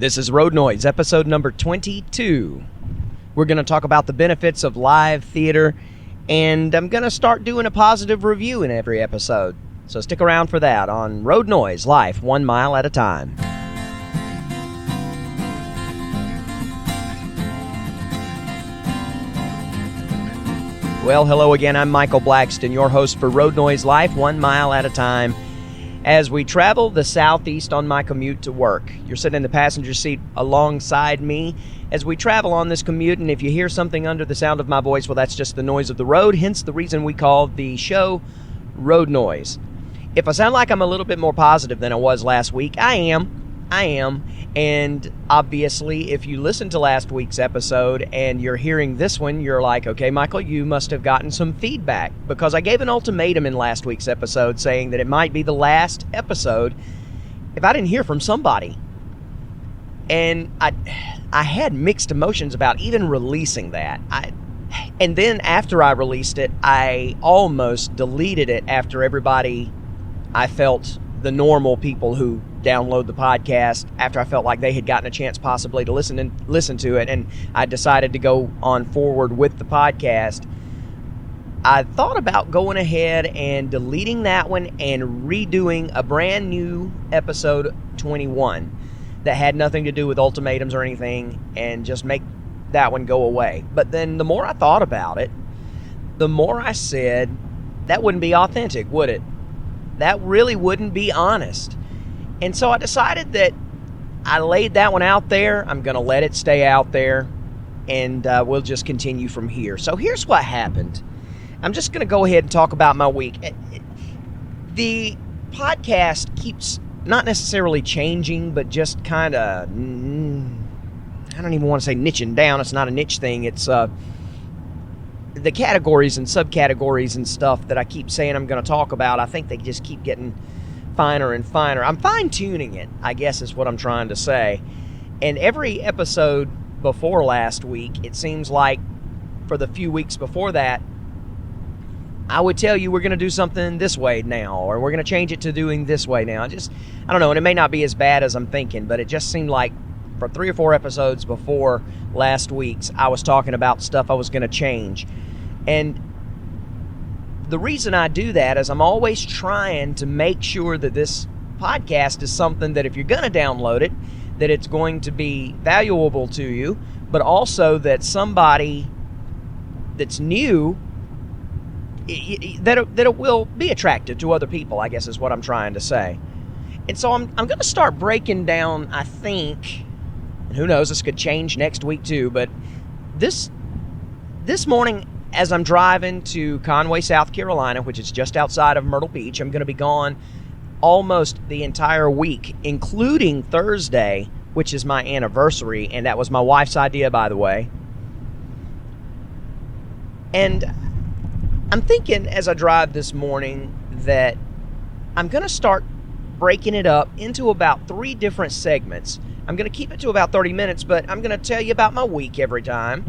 This is Road Noise, episode number 22. We're going to talk about the benefits of live theater, and I'm going to start doing a positive review in every episode. So stick around for that on Road Noise, life 1 mile at a time. Well, hello again. I'm Michael Blackston, your host for Road Noise, life 1 mile at a time. As we travel the southeast on my commute to work, you're sitting in the passenger seat alongside me as we travel on this commute, and if you hear something under the sound of my voice, well, that's just the noise of the road, hence the reason we call the show Road Noise. If I sound like I'm a little bit more positive than I was last week, I am, and obviously, if you listened to last week's episode and you're hearing this one, you're like, okay, Michael, you must have gotten some feedback, because I gave an ultimatum in last week's episode saying that it might be the last episode if I didn't hear from somebody. And I had mixed emotions about even releasing that. And then after I released it, I almost deleted it after everybody, I felt the normal people who download the podcast, after I felt like they had gotten a chance possibly to listen to it, and I decided to go on forward with the podcast. I thought about going ahead and deleting that one and redoing a brand new episode 21 that had nothing to do with ultimatums or anything, and just make that one go away. But then the more I thought about it, the more I said, that wouldn't be authentic, would it? That really wouldn't be honest. And so I decided that I laid that one out there. I'm going to let it stay out there, and we'll just continue from here. So here's what happened. I'm just going to go ahead and talk about my week. The podcast keeps not necessarily changing, but just kind of, I don't even want to say niching down. It's not a niche thing. It's the categories and subcategories and stuff that I keep saying I'm going to talk about. I think they just keep getting finer and finer. I'm fine-tuning it, I guess is what I'm trying to say. And every episode before last week, it seems like for the few weeks before that, I would tell you we're going to do something this way now, or we're going to change it to doing this way now. I don't know, and it may not be as bad as I'm thinking, but it just seemed like for 3 or 4 episodes before last week's, I was talking about stuff I was going to change. And the reason I do that is I'm always trying to make sure that this podcast is something that if you're going to download it, that it's going to be valuable to you, but also that somebody that's new, that it will be attractive to other people, I guess is what I'm trying to say. And so I'm going to start breaking down, I think, and who knows, this could change next week too, but this morning, as I'm driving to Conway, South Carolina, which is just outside of Myrtle Beach, I'm going to be gone almost the entire week, including Thursday, which is my anniversary, and that was my wife's idea, by the way. And I'm thinking as I drive this morning that I'm going to start breaking it up into about 3 different segments. I'm going to keep it to about 30 minutes, but I'm going to tell you about my week every time.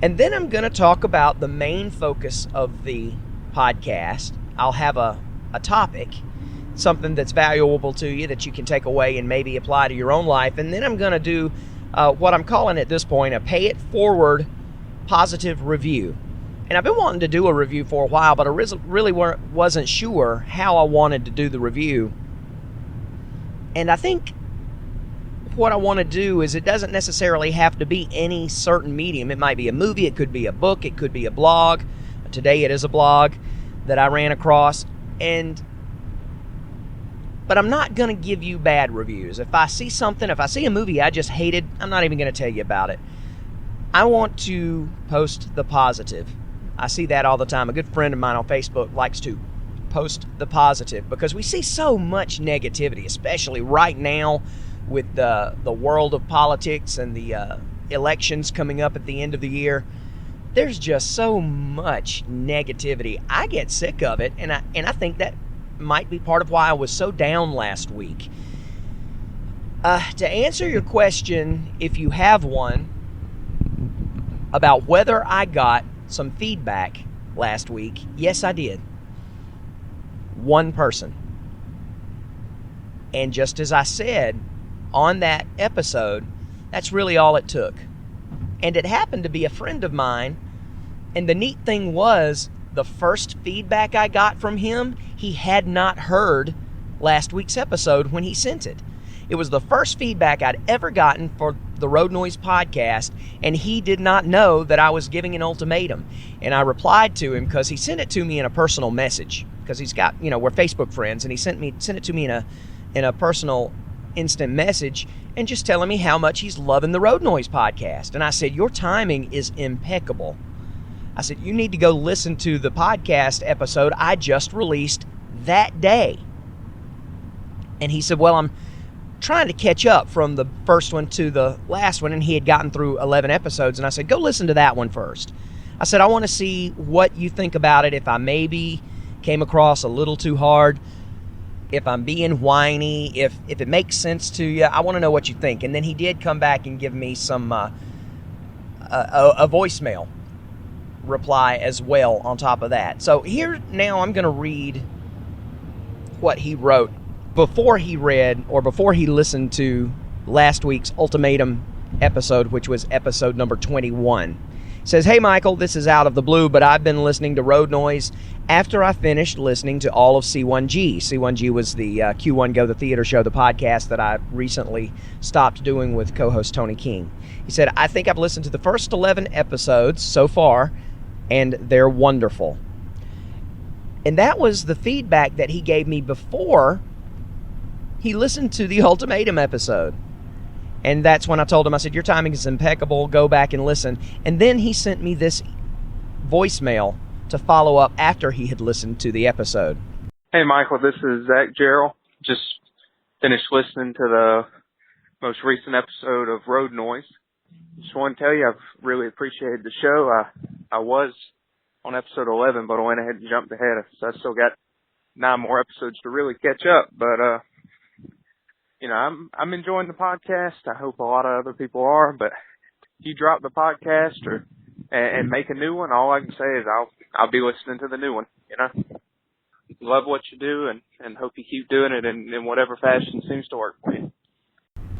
And then I'm going to talk about the main focus of the podcast. I'll have a topic, something that's valuable to you that you can take away and maybe apply to your own life. And then I'm going to do what I'm calling at this point a pay it forward positive review. And I've been wanting to do a review for a while, but I really wasn't sure how I wanted to do the review. And I think what I want to do is it doesn't necessarily have to be any certain medium. It might be a movie, it could be a book, it could be a blog. Today it is a blog that I ran across. But I'm not going to give you bad reviews. If I see a movie I just hated, I'm not even going to tell you about it. I want to post the positive. I see that all the time. A good friend of mine on Facebook likes to post the positive because we see so much negativity, especially right now with the world of politics and the elections coming up at the end of the year. There's just so much negativity. I get sick of it, and I think that might be part of why I was so down last week. To answer your question, if you have one, about whether I got some feedback last week, yes, I did. One person. And just as I said, on that episode, that's really all it took. And it happened to be a friend of mine. And the neat thing was, the first feedback I got from him, he had not heard last week's episode when he sent it. It was the first feedback I'd ever gotten for the Road Noise podcast, and he did not know that I was giving an ultimatum. And I replied to him because he sent it to me in a personal message, because he's got, we're Facebook friends, and he sent it to me in a personal instant message, and just telling me how much he's loving the Road Noise podcast. And I said, your timing is impeccable. I said, you need to go listen to the podcast episode I just released that day. And he said, well, I'm trying to catch up from the first one to the last one, and he had gotten through 11 episodes. And I said, go listen to that one first. I said, I want to see what you think about it, if I maybe came across a little too hard, if I'm being whiny, if it makes sense to you. I want to know what you think. And then he did come back and give me some a voicemail reply as well on top of that. So here now I'm going to read what he wrote before he listened to last week's ultimatum episode, which was episode number 21. It says, hey Michael, this is out of the blue, but I've been listening to Road Noise after I finished listening to all of C1G. C1G was the Q1 Go the Theater Show, the podcast that I recently stopped doing with co-host Tony King. He said, I think I've listened to the first 11 episodes so far, and they're wonderful. And that was the feedback that he gave me before he listened to the ultimatum episode. And that's when I told him, I said, your timing is impeccable, go back and listen. And then he sent me this voicemail to follow up after he had listened to the episode. Hey Michael, this is Zach Gerald. Just finished listening to the most recent episode of Road Noise. Just want to tell you I've really appreciated the show. I was on episode 11, but I went ahead and jumped ahead, so I still got 9 more episodes to really catch up. But I'm enjoying the podcast. I hope a lot of other people are. But if you drop the podcast and make a new one, all I can say is I'll be listening to the new one. Love what you do and hope you keep doing it in whatever fashion seems to work for you.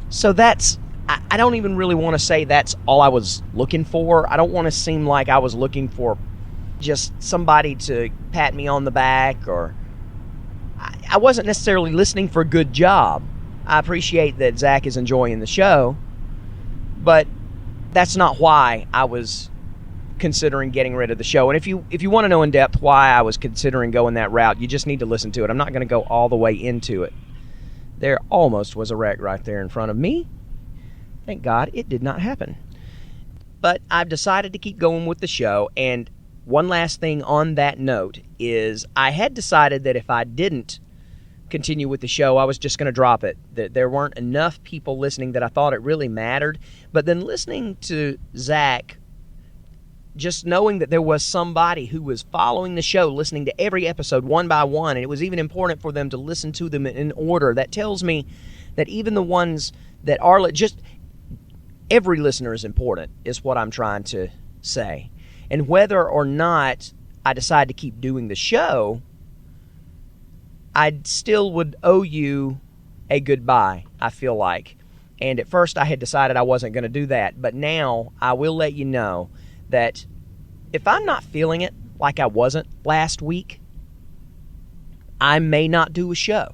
So I don't even really want to say that's all I was looking for. I don't want to seem like I was looking for just somebody to pat me on the back, or I wasn't necessarily listening for a good job. I appreciate that Zach is enjoying the show, but that's not why I was considering getting rid of the show. And if you want to know in depth why I was considering going that route, you just need to listen to it. I'm not going to go all the way into it. There almost was a wreck right there in front of me. Thank God it did not happen. But I've decided to keep going with the show. And one last thing on that note is I had decided that if I didn't continue with the show, I was just going to drop it. That there weren't enough people listening that I thought it really mattered. But then listening to Zach, just knowing that there was somebody who was following the show, listening to every episode one by one, and it was even important for them to listen to them in order, that tells me that even the ones that are just every listener is important, is what I'm trying to say. And whether or not I decide to keep doing the show, I still would owe you a goodbye, I feel like. And at first I had decided I wasn't going to do that, but now I will let you know that if I'm not feeling it like I wasn't last week, I may not do a show.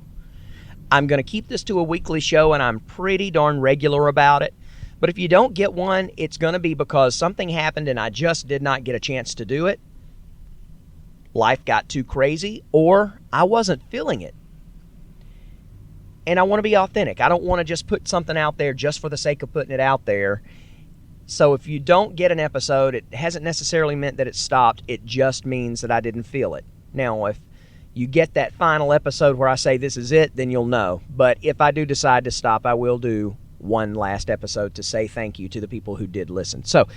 I'm going to keep this to a weekly show, and I'm pretty darn regular about it. But if you don't get one, it's going to be because something happened and I just did not get a chance to do it. Life got too crazy, or I wasn't feeling it. And I want to be authentic. I don't want to just put something out there just for the sake of putting it out there. So if you don't get an episode, it hasn't necessarily meant that it stopped. It just means that I didn't feel it. Now, if you get that final episode where I say this is it, then you'll know. But if I do decide to stop, I will do one last episode to say thank you to the people who did listen. So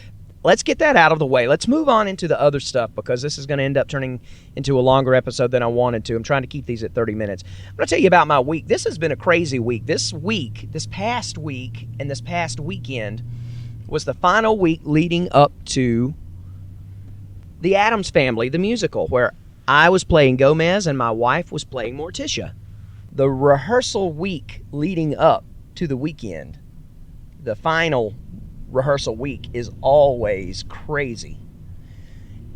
let's get that out of the way. Let's move on into the other stuff, because this is going to end up turning into a longer episode than I wanted to. I'm trying to keep these at 30 minutes. I'm going to tell you about my week. This has been a crazy week. This past week, and this past weekend was the final week leading up to The Addams Family, the musical, where I was playing Gomez and my wife was playing Morticia. The rehearsal week leading up to the weekend, the final rehearsal week is always crazy.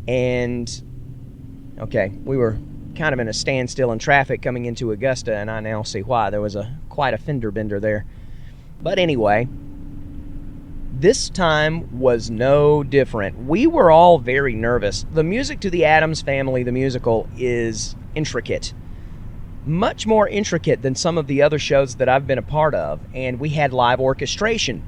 And, okay, we were kind of in a standstill in traffic coming into Augusta, and I now see why. There was quite a fender bender there. But anyway, this time was no different. We were all very nervous. The Music to the Addams Family, the musical, is intricate. Much more intricate than some of the other shows that I've been a part of. And we had live orchestration.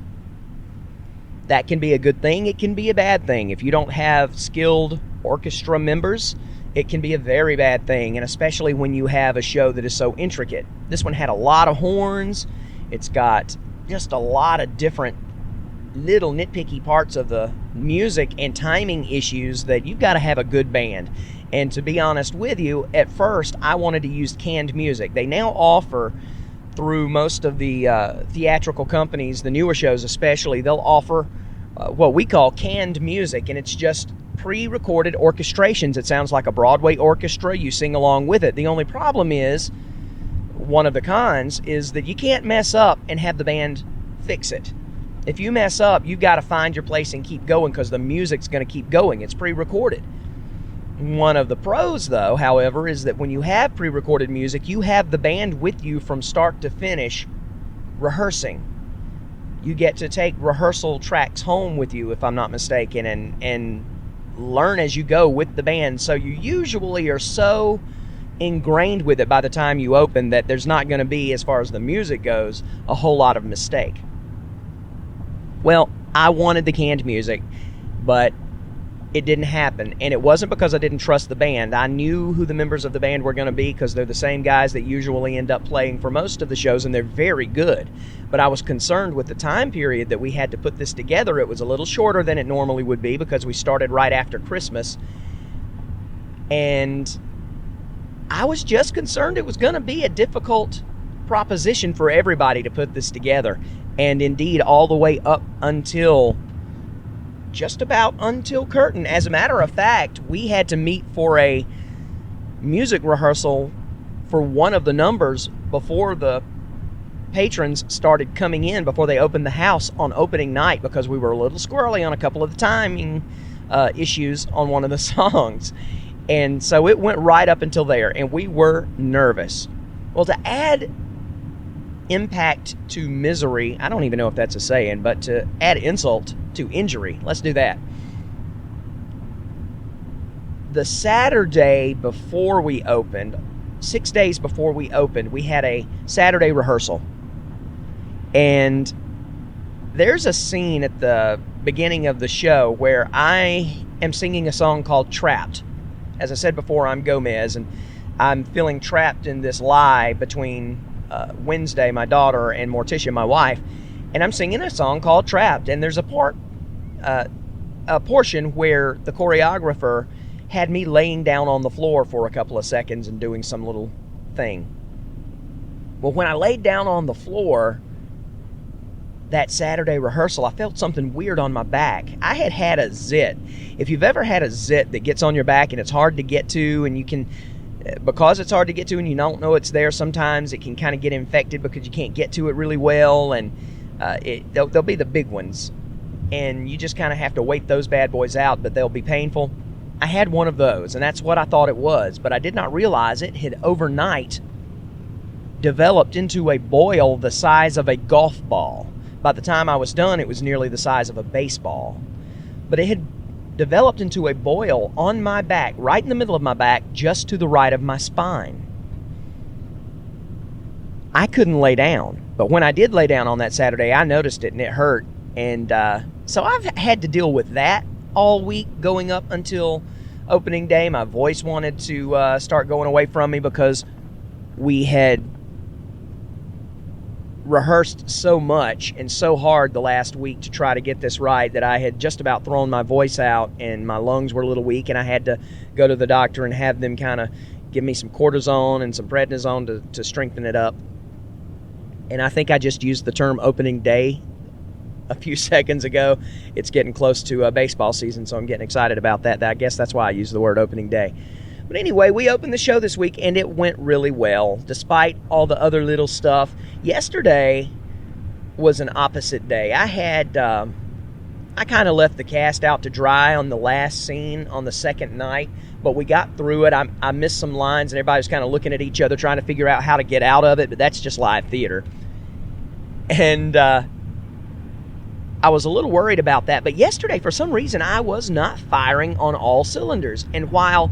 That can be a good thing. It can be a bad thing. If you don't have skilled orchestra members, it can be a very bad thing, and especially when you have a show that is so intricate. This one had a lot of horns. It's got just a lot of different little nitpicky parts of the music and timing issues that you've got to have a good band. And to be honest with you, at first I wanted to use canned music. They now offer, through most of the theatrical companies, the newer shows especially, they'll offer what we call canned music, and it's just pre-recorded orchestrations. It sounds like a Broadway orchestra. You sing along with it. The only problem is, one of the cons, is that you can't mess up and have the band fix it. If you mess up, you've got to find your place and keep going because the music's going to keep going. It's pre-recorded. One of the pros, though, however, is that when you have pre-recorded music, you have the band with you from start to finish rehearsing. You get to take rehearsal tracks home with you, if I'm not mistaken, and learn as you go with the band. So you usually are so ingrained with it by the time you open that there's not going to be, as far as the music goes, a whole lot of mistake. Well, I wanted the canned music, but it didn't happen, and it wasn't because I didn't trust the band. I knew who the members of the band were going to be because they're the same guys that usually end up playing for most of the shows, and they're very good. But I was concerned with the time period that we had to put this together. It was a little shorter than it normally would be because we started right after Christmas, and I was just concerned it was going to be a difficult proposition for everybody to put this together, and indeed all the way up until just about until curtain. As a matter of fact, we had to meet for a music rehearsal for one of the numbers before the patrons started coming in, before they opened the house on opening night, because we were a little squirrely on a couple of the timing issues on one of the songs. And so it went right up until there, and we were nervous. Well, to add impact to misery, I don't even know if that's a saying, but to add insult to injury, let's do that. The Saturday before we opened, 6 days before we opened, we had a Saturday rehearsal. And there's a scene at the beginning of the show where I am singing a song called Trapped. As I said before, I'm Gomez, and I'm feeling trapped in this lie between Wednesday, my daughter, and Morticia, my wife, and I'm singing a song called Trapped. And there's a portion where the choreographer had me laying down on the floor for a couple of seconds and doing some little thing. Well, when I laid down on the floor that Saturday rehearsal, I felt something weird on my back. I had a zit. If you've ever had a zit that gets on your back and it's hard to get to, and you can, because it's hard to get to and you don't know it's there, sometimes it can kind of get infected because you can't get to it really well, and they'll be the big ones, and you just kind of have to wait those bad boys out, but they'll be painful. I had one of those, and that's what I thought it was, but I did not realize it had overnight developed into a boil the size of a golf ball. By the time I was done, it was nearly the size of a baseball. But it had developed into a boil on my back, right in the middle of my back, just to the right of my spine. I couldn't lay down, but when I did lay down on that Saturday, I noticed it and it hurt. And so I've had to deal with that all week going up until opening day. My voice wanted to start going away from me because we had rehearsed so much and so hard the last week to try to get this right that I had just about thrown my voice out, and my lungs were a little weak, and I had to go to the doctor and have them kind of give me some cortisone and some prednisone to strengthen it up. And I think I just used the term opening day a few seconds ago. It's getting close to baseball season, so I'm getting excited about that. I guess that's why I use the word opening day. But anyway, we opened the show this week, and it went really well, despite all the other little stuff. Yesterday, was an opposite day. I had, I kind of left the cast out to dry on the last scene on the second night, but we got through it. I missed some lines, and everybody was kind of looking at each other, trying to figure out how to get out of it, but that's just live theater. And I was a little worried about that, but yesterday, for some reason, I was not firing on all cylinders. And while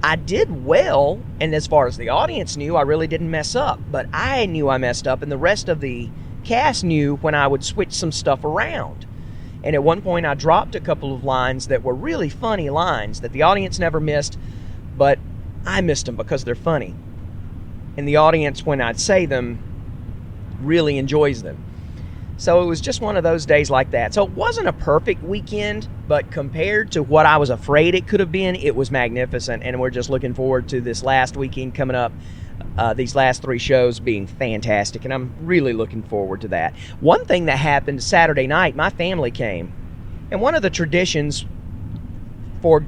I did well, and as far as the audience knew, I really didn't mess up, but I knew I messed up, and the rest of the cast knew when I would switch some stuff around. And at one point, I dropped a couple of lines that were really funny lines that the audience never missed, but I missed them because they're funny. And the audience, when I'd say them, really enjoys them. So it was just one of those days like that. So it wasn't a perfect weekend, but compared to what I was afraid it could have been, it was magnificent. And we're just looking forward to this last weekend coming up. These last 3 shows being fantastic, and I'm really looking forward to that. One thing that happened Saturday night, my family came. And one of the traditions for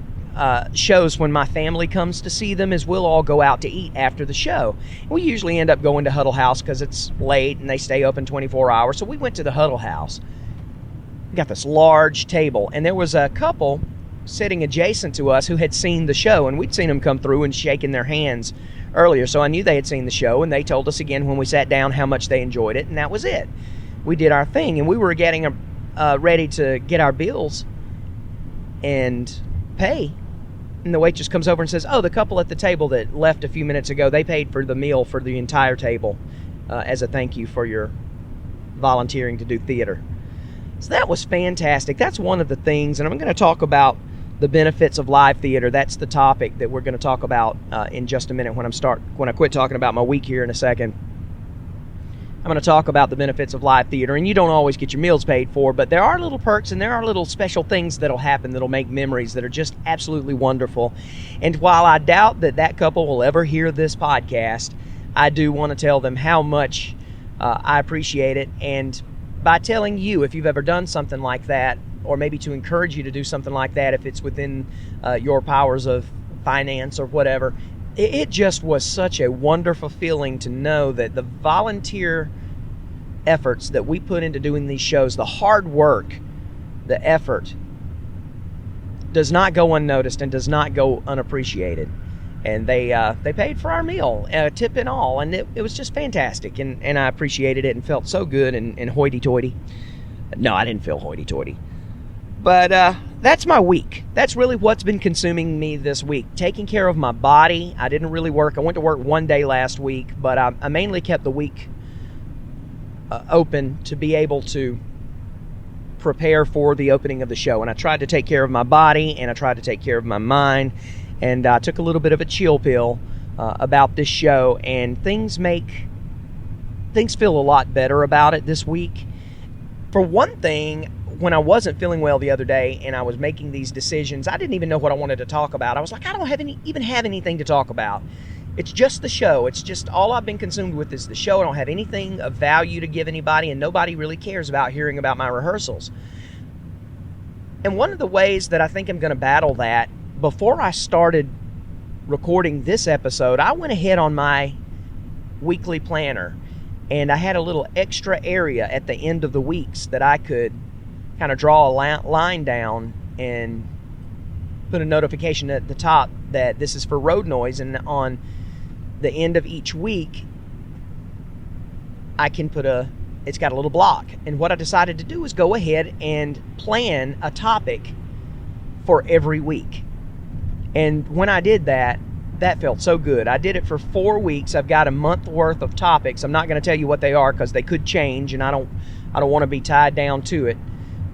shows when my family comes to see them is we'll all go out to eat after the show. We usually end up going to Huddle House because it's late and they stay open 24 hours. So we went to the Huddle House. We got this large table, and there was a couple sitting adjacent to us who had seen the show, and we'd seen them come through and shaking their hands earlier, so I knew they had seen the show, and they told us again when we sat down how much they enjoyed it, and that was it. We did our thing, and we were getting ready to get our bills and pay, and the waitress comes over and says, "Oh, the couple at the table that left a few minutes ago, they paid for the meal for the entire table as a thank you for your volunteering to do theater." So that was fantastic. That's one of the things, and I'm going to talk about the benefits of live theater. That's the topic that we're going to talk about in just a minute when I quit talking about my week here in a second. I'm going to talk about the benefits of live theater, and you don't always get your meals paid for, but there are little perks and there are little special things that'll happen that'll make memories that are just absolutely wonderful. And while I doubt that couple will ever hear this podcast, I do want to tell them how much I appreciate it. And by telling you, if you've ever done something like that, or maybe to encourage you to do something like that if it's within your powers of finance or whatever, it just was such a wonderful feeling to know that the volunteer efforts that we put into doing these shows, the hard work, the effort, does not go unnoticed and does not go unappreciated. And they paid for our meal, tip and all, and it was just fantastic, and I appreciated it and felt so good and hoity-toity. No, I didn't feel hoity-toity. But that's my week. That's really what's been consuming me this week. Taking care of my body. I didn't really work. I went to work one day last week, but I mainly kept the week open to be able to prepare for the opening of the show. And I tried to take care of my body, and I tried to take care of my mind, and I took a little bit of a chill pill about this show, and things feel a lot better about it this week. For one thing, when I wasn't feeling well the other day and I was making these decisions, I didn't even know what I wanted to talk about. I was like, I don't even have anything to talk about. It's just the show. It's just all I've been consumed with is the show. I don't have anything of value to give anybody, and nobody really cares about hearing about my rehearsals. And one of the ways that I think I'm going to battle that, before I started recording this episode, I went ahead on my weekly planner, and I had a little extra area at the end of the weeks that I could kind of draw a line down and put a notification at the top that this is for Road Noise, and on the end of each week I can put it's got a little block. And what I decided to do is go ahead and plan a topic for every week. And when I did that felt so good. I did it for 4 weeks. I've got a month worth of topics. I'm not going to tell you what they are because they could change, and I don't want to be tied down to it.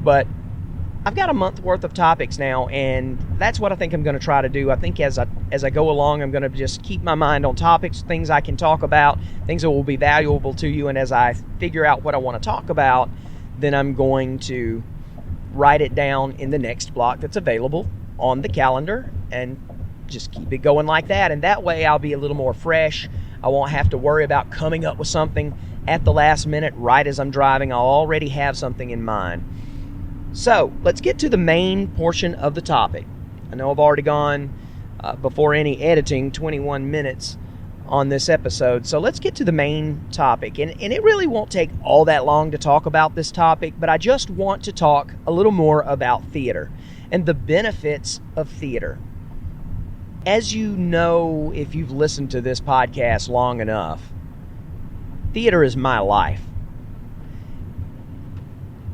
But I've got a month worth of topics now, and that's what I think I'm going to try to do. I think as I go along, I'm going to just keep my mind on topics, things I can talk about, things that will be valuable to you. And as I figure out what I want to talk about, then I'm going to write it down in the next block that's available on the calendar and just keep it going like that. And that way I'll be a little more fresh. I won't have to worry about coming up with something at the last minute right as I'm driving. I'll already have something in mind. So let's get to the main portion of the topic. I know I've already gone, before any editing, 21 minutes on this episode. So let's get to the main topic. And it really won't take all that long to talk about this topic, but I just want to talk a little more about theater and the benefits of theater. As you know, if you've listened to this podcast long enough, theater is my life.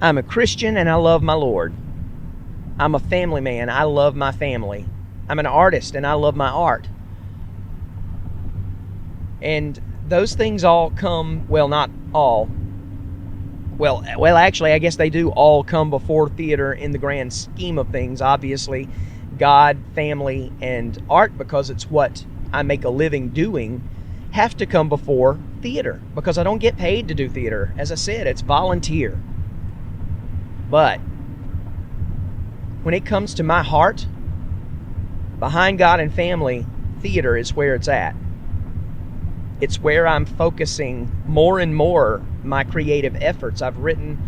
I'm a Christian and I love my Lord. I'm a family man. I love my family. I'm an artist and I love my art. And those things all come, well, not all. Well, actually, I guess they do all come before theater in the grand scheme of things. Obviously, God, family, and art, because it's what I make a living doing, have to come before theater, because I don't get paid to do theater. As I said, it's volunteer. But when it comes to my heart, behind God and family, theater is where it's at. It's where I'm focusing more and more my creative efforts. I've written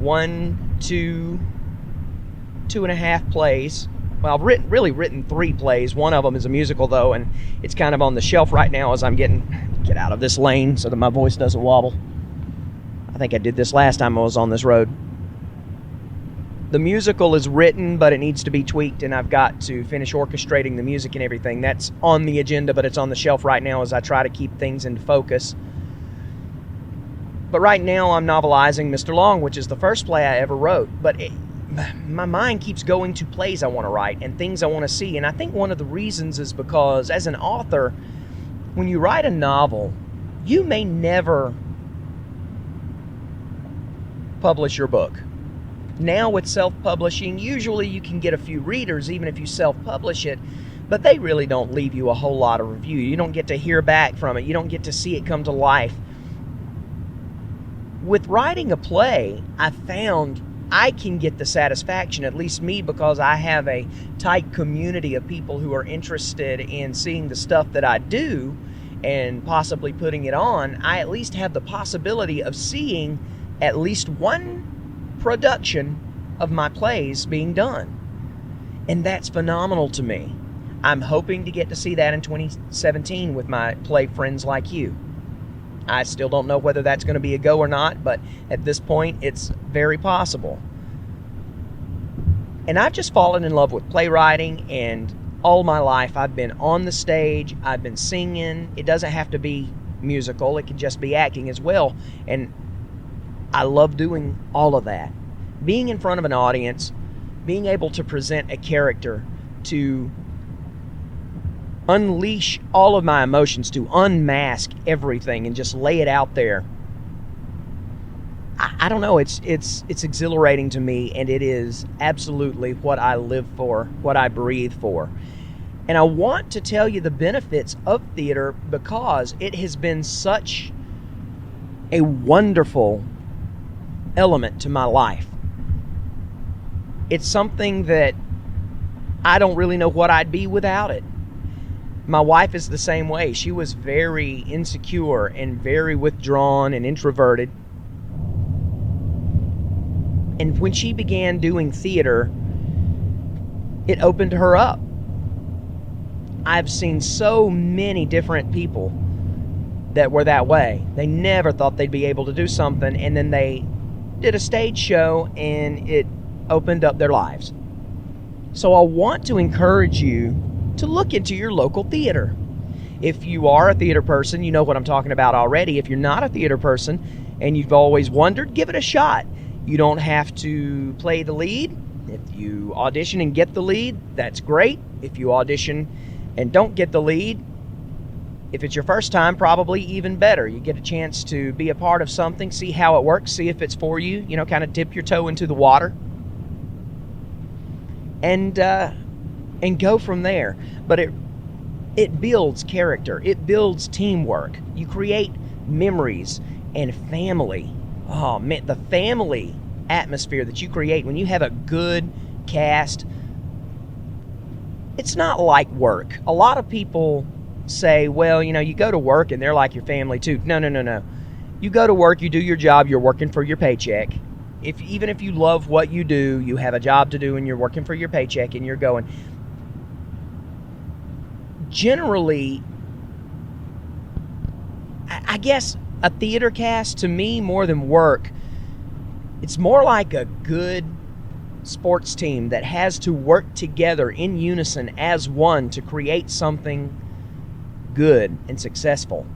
2.5 plays. Well, I've written 3 plays. One of them is a musical, though, and it's kind of on the shelf right now as I'm get out of this lane so that my voice doesn't wobble. I think I did this last time I was on this road. The musical is written, but it needs to be tweaked, and I've got to finish orchestrating the music and everything. That's on the agenda, but it's on the shelf right now as I try to keep things in focus. But right now, I'm novelizing Mr. Long, which is the first play I ever wrote. But my mind keeps going to plays I want to write and things I want to see. And I think one of the reasons is because, as an author, when you write a novel, you may never publish your book. Now with self-publishing, usually you can get a few readers even if you self-publish it, but they really don't leave you a whole lot of review. You don't get to hear back from it. You don't get to see it come to life. With writing a play, I found I can get the satisfaction, at least me, because I have a tight community of people who are interested in seeing the stuff that I do and possibly putting it on. I at least have the possibility of seeing at least one production of my plays being done. And that's phenomenal to me. I'm hoping to get to see that in 2017 with my play Friends Like You. I still don't know whether that's going to be a go or not, but at this point it's very possible. And I've just fallen in love with playwriting, and all my life I've been on the stage, I've been singing. It doesn't have to be musical, it can just be acting as well. And I love doing all of that. Being in front of an audience, being able to present a character, to unleash all of my emotions, to unmask everything and just lay it out there. I don't know, it's exhilarating to me, and it is absolutely what I live for, what I breathe for. And I want to tell you the benefits of theater because it has been such a wonderful element to my life. It's something that I don't really know what I'd be without it. My wife is the same way. She was very insecure and very withdrawn and introverted. And when she began doing theater, it opened her up. I've seen so many different people that were that way. They never thought they'd be able to do something, and then they did a stage show and it opened up their lives. So I want to encourage you to look into your local theater. If you are a theater person, you know what I'm talking about already. If you're not a theater person and you've always wondered, give it a shot. You don't have to play the lead. If you audition and get the lead, that's great. If you audition and don't get the lead, if it's your first time, probably even better. You get a chance to be a part of something, see how it works, see if it's for you, kind of dip your toe into the water and go from there. But it builds character. It builds teamwork. You create memories and family. Oh man, the family atmosphere that you create when you have a good cast, it's not like work. A lot of people say, well, you go to work and they're like your family too. No. You go to work, you do your job, you're working for your paycheck. Even if you love what you do, you have a job to do and you're working for your paycheck and you're going. Generally, I guess a theater cast, to me, more than work, it's more like a good sports team that has to work together in unison as one to create something good and successful.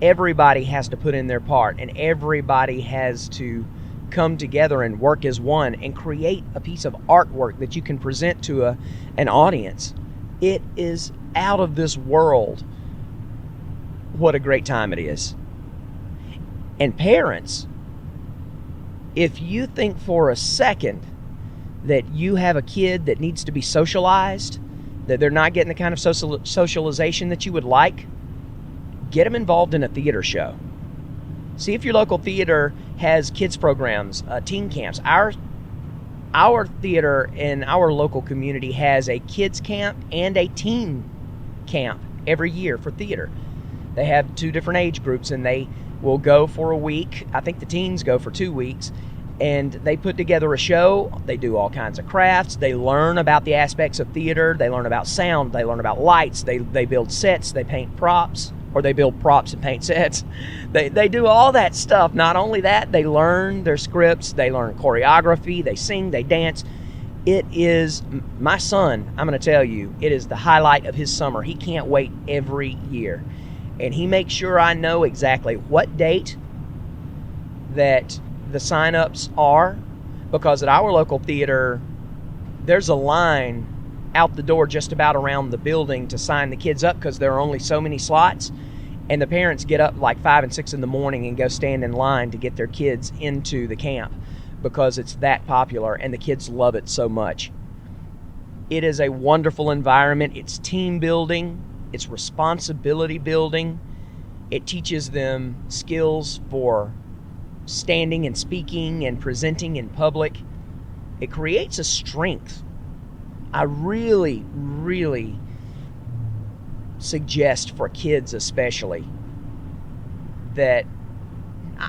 Everybody has to put in their part, and everybody has to come together and work as one and create a piece of artwork that you can present to an audience. It is out of this world what a great time it is. And parents, if you think for a second that you have a kid that needs to be socialized, that they're not getting the kind of socialization that you would like, get them involved in a theater show. See if your local theater has kids programs, teen camps. Our theater in our local community has a kids camp and a teen camp every year for theater. They have 2 different age groups, and they will go for a week. I think the teens go for 2 weeks, and they put together a show. They do all kinds of crafts. They learn about the aspects of theater. They learn about sound. They learn about lights. They build sets. They paint props. Or they build props and paint sets. They do all that stuff. Not only that, they learn their scripts, they learn choreography, they sing, they dance. It is, my son, I'm going to tell you, it is the highlight of his summer. He can't wait every year. And he makes sure I know exactly what date that the sign-ups are, because at our local theater, there's a line out the door just about around the building to sign the kids up, because there are only so many slots, and the parents get up like 5 and 6 in the morning and go stand in line to get their kids into the camp because it's that popular and the kids love it so much. It is a wonderful environment. It's team building. It's responsibility building. It teaches them skills for standing and speaking and presenting in public. It creates a strength. I really, really suggest for kids especially that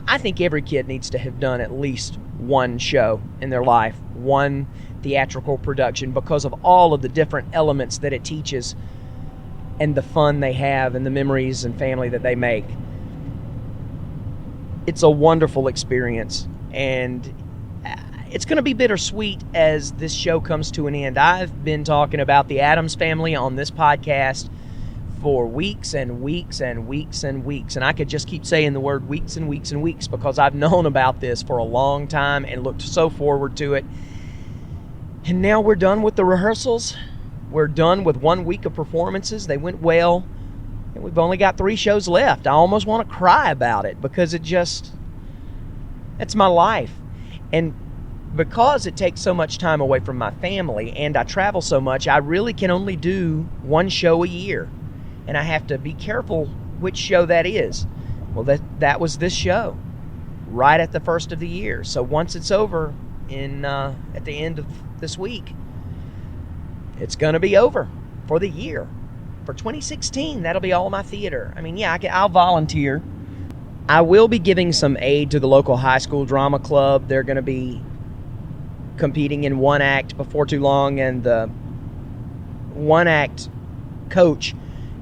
I think every kid needs to have done at least one show in their life, one theatrical production, because of all of the different elements that it teaches and the fun they have and the memories and family that they make. It's a wonderful experience, and it's going to be bittersweet as this show comes to an end. I've been talking about the Addams Family on this podcast for weeks and weeks and weeks and weeks, and I could just keep saying the word weeks and weeks and weeks because I've known about this for a long time and looked so forward to it. And now we're done with the rehearsals. We're done with 1 week of performances. They went well, and we've only got 3 shows left. I almost want to cry about it because it's my life. And because it takes so much time away from my family and I travel so much, I really can only do 1 show a year. And I have to be careful which show that is. Well, that was this show, right at the first of the year. So once it's over at the end of this week, it's going to be over for the year. For 2016, that'll be all my theater. I mean, yeah, I'll volunteer. I will be giving some aid to the local high school drama club. They're going to be competing in 1 act before too long, and the 1 act coach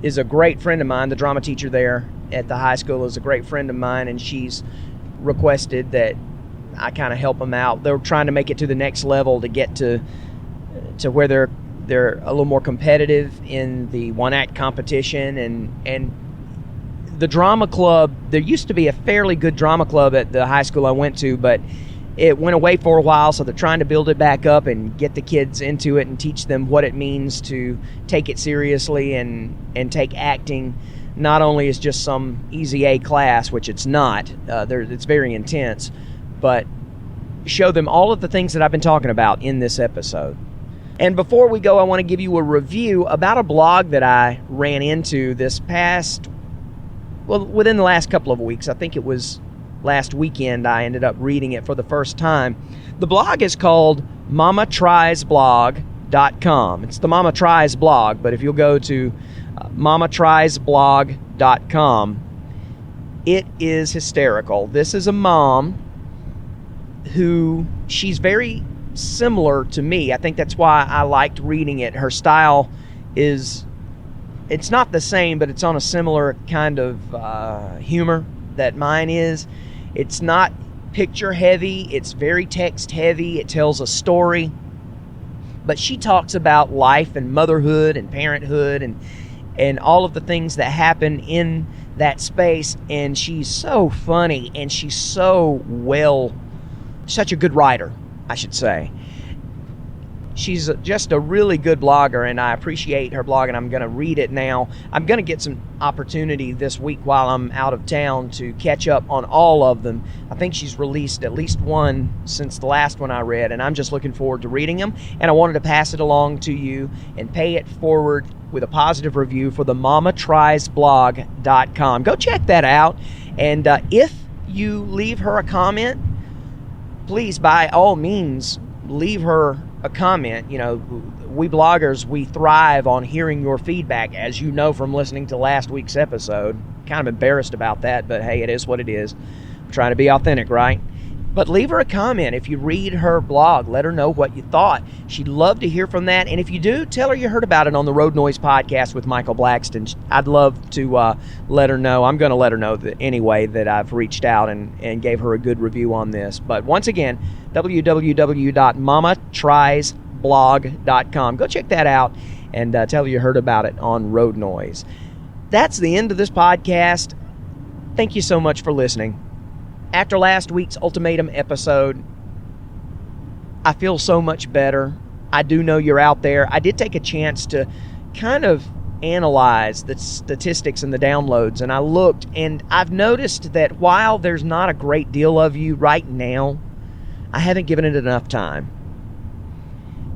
is a great friend of mine. The drama teacher there at the high school is a great friend of mine, and she's requested that I kind of help them out. They're trying to make it to the next level to get to where they're a little more competitive in the 1 act competition, and the drama club, there used to be a fairly good drama club at the high school I went to, but it went away for a while, so they're trying to build it back up and get the kids into it and teach them what it means to take it seriously and take acting not only as just some easy A class, which it's not, it's very intense, but show them all of the things that I've been talking about in this episode. And before we go, I want to give you a review about a blog that I ran into within the last couple of weeks. I think it was last weekend I ended up reading it for the first time. The blog is called mamatriesblog.com. It's the Mama Tries blog, but if you'll go to mamatriesblog.com, it is hysterical. This is a mom who, she's very similar to me. I think that's why I liked reading it. Her style is it's not the same, but it's on a similar kind of humor that mine is. It's not picture heavy, it's very text heavy, it tells a story, but she talks about life and motherhood and parenthood and all of the things that happen in that space, and she's so funny, and she's such a good writer, I should say. She's just a really good blogger, and I appreciate her blog, and I'm going to read it now. I'm going to get some opportunity this week while I'm out of town to catch up on all of them. I think she's released at least one since the last one I read, and I'm just looking forward to reading them. And I wanted to pass it along to you and pay it forward with a positive review for the mamatriesblog.com. Go check that out, and if you leave her a comment, please, by all means, leave her a comment. You know, we bloggers, we thrive on hearing your feedback, as you know from listening to last week's episode. Kind of embarrassed about that, but hey, it is what it is. I'm trying to be authentic, right? But leave her a comment. If you read her blog, let her know what you thought. She'd love to hear from that. And if you do, tell her you heard about it on the Road Noise podcast with Michael Blackston. I'd love to let her know. I'm going to let her know that anyway that I've reached out and gave her a good review on this. But once again, www.mamatriesblog.com. Go check that out and tell her you heard about it on Road Noise. That's the end of this podcast. Thank you so much for listening. After last week's ultimatum episode, I feel so much better. I do know you're out there. I did take a chance to kind of analyze the statistics and the downloads, and I looked, and I've noticed that while there's not a great deal of you right now, I haven't given it enough time.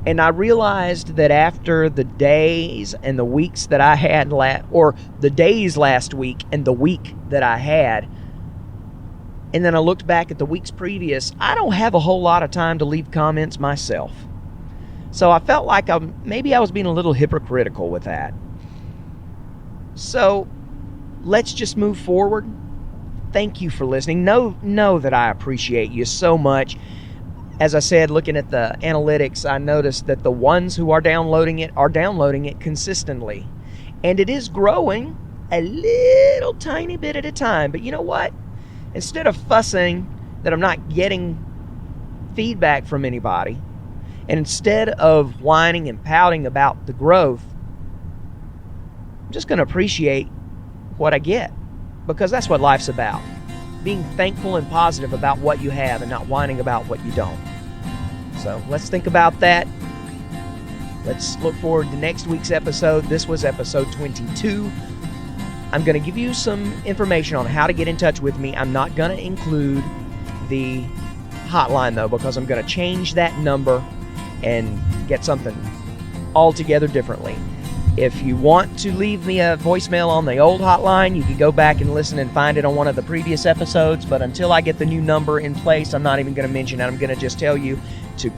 And I realized that after the days and the weeks that I had, or the days last week and the week that I had, and then I looked back at the weeks previous, I don't have a whole lot of time to leave comments myself. So I felt like maybe I was being a little hypocritical with that. So let's just move forward. Thank you for listening. Know that I appreciate you so much. As I said, looking at the analytics, I noticed that the ones who are downloading it consistently. And it is growing a little tiny bit at a time. But you know what? Instead of fussing that I'm not getting feedback from anybody, and instead of whining and pouting about the growth, I'm just going to appreciate what I get, because that's what life's about. Being thankful and positive about what you have and not whining about what you don't. So let's think about that. Let's look forward to next week's episode. This was episode 22. I'm going to give you some information on how to get in touch with me. I'm not going to include the hotline, though, because I'm going to change that number and get something altogether differently. If you want to leave me a voicemail on the old hotline, you can go back and listen and find it on one of the previous episodes. But until I get the new number in place, I'm not even going to mention it. I'm going to just tell you to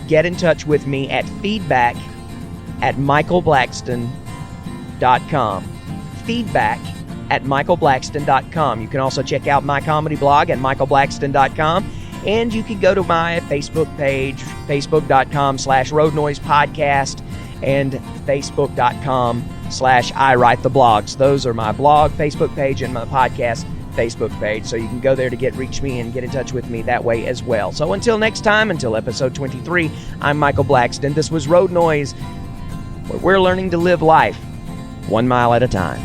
get in touch with me at feedback@michaelblackston.com. feedback@michaelblackston.com. You can also check out my comedy blog at michaelblackston.com, and you can go to my Facebook page, facebook.com/Road Noise Podcast, and facebook.com/I-Write-the-Blogs. Those are my blog Facebook page and my podcast Facebook page, so you can go there to reach me and get in touch with me that way as well. So until next time, until episode 23, I'm Michael Blackston. This was Road Noise, where we're learning to live life 1 mile at a time.